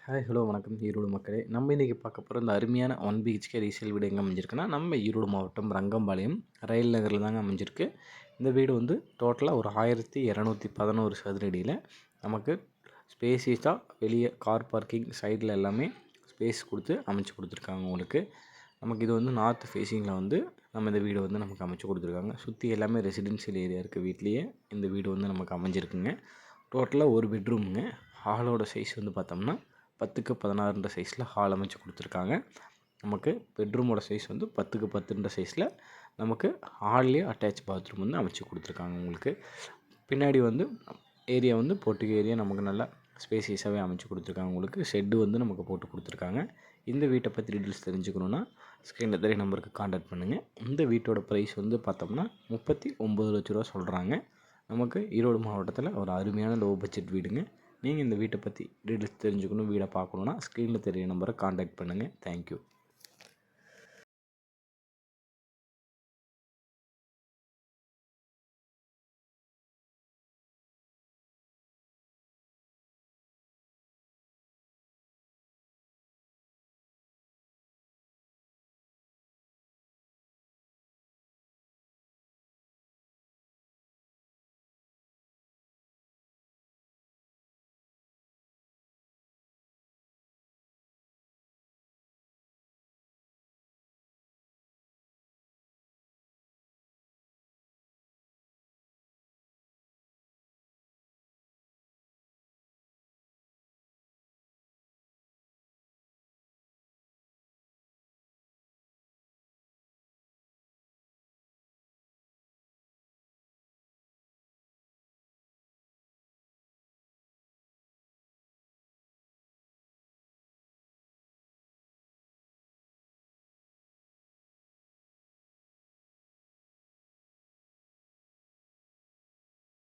Hi hello வணக்கம் ஈரோடு மக்களே. நம்ம இன்றைக்கி பார்க்க போகிற இந்த அருமையான 1 பிஹெச்கே ரீசேல் வீடு எங்கே அமைஞ்சிருக்குன்னா, நம்ம ஈரோடு மாவட்டம் ரங்கம்பாளையம் ரயில் நகரில் தாங்க அமைஞ்சிருக்கு. இந்த வீடு வந்து டோட்டலாக ஒரு 1211 சதுர அடியில் நமக்கு ஸ்பேசியஸாக வெளியே கார் பார்க்கிங் சைடில் எல்லாமே ஸ்பேஸ் கொடுத்து அமைச்சு கொடுத்துருக்காங்க உங்களுக்கு. நமக்கு இது வந்து நார்த் ஃபேஸிங்கில் வந்து நம்ம இந்த வீடு வந்து நமக்கு அமைச்சு கொடுத்துருக்காங்க. சுற்றி எல்லாமே ரெசிடென்ஷியல் ஏரியா இருக்குது. வீட்லேயே இந்த வீடு வந்து நமக்கு அமைஞ்சிருக்குங்க. டோட்டலாக ஒரு பெட்ரூமுங்க. ஹாலோட சைஸ் வந்து பார்த்தோம்னா 10க்கு 16 சைஸில் ஹால் அமைச்சு கொடுத்துருக்காங்க. நமக்கு பெட்ரூமோட சைஸ் வந்து 10க்கு 10 சைஸில் நமக்கு ஹால்லேயே அட்டாச் பாத்ரூம் வந்து அமைச்சு கொடுத்துருக்காங்க உங்களுக்கு. பின்னாடி வந்து ஏரியா வந்து போர்ட்டிகோ ஏரியா நமக்கு நல்லா ஸ்பேசியஸாகவே அமைச்சு கொடுத்துருக்காங்க உங்களுக்கு. ஷெட்டு வந்து நமக்கு போட்டு கொடுத்துருக்காங்க. இந்த வீட்டை பற்றி டீட்டெயில்ஸ் தெரிஞ்சுக்கணுன்னா ஸ்க்ரீனில் தெரிய நம்பருக்கு கான்டாக்ட் பண்ணுங்கள். இந்த வீட்டோட ப்ரைஸ் வந்து பார்த்தோம்னா 39 லட்ச ரூபா சொல்கிறாங்க. நமக்கு ஈரோடு மாவட்டத்தில் ஒரு அருமையான லோ பட்ஜெட் வீடுங்க. நீங்கள் இந்த வீட்டை பற்றி டீட்டெயில்ஸ் தெரிஞ்சுக்கணும், வீடை பார்க்கணுன்னா ஸ்க்ரீனில் தெரிய நம்பரை கான்டாக்ட் பண்ணுங்கள். தேங்க்யூ.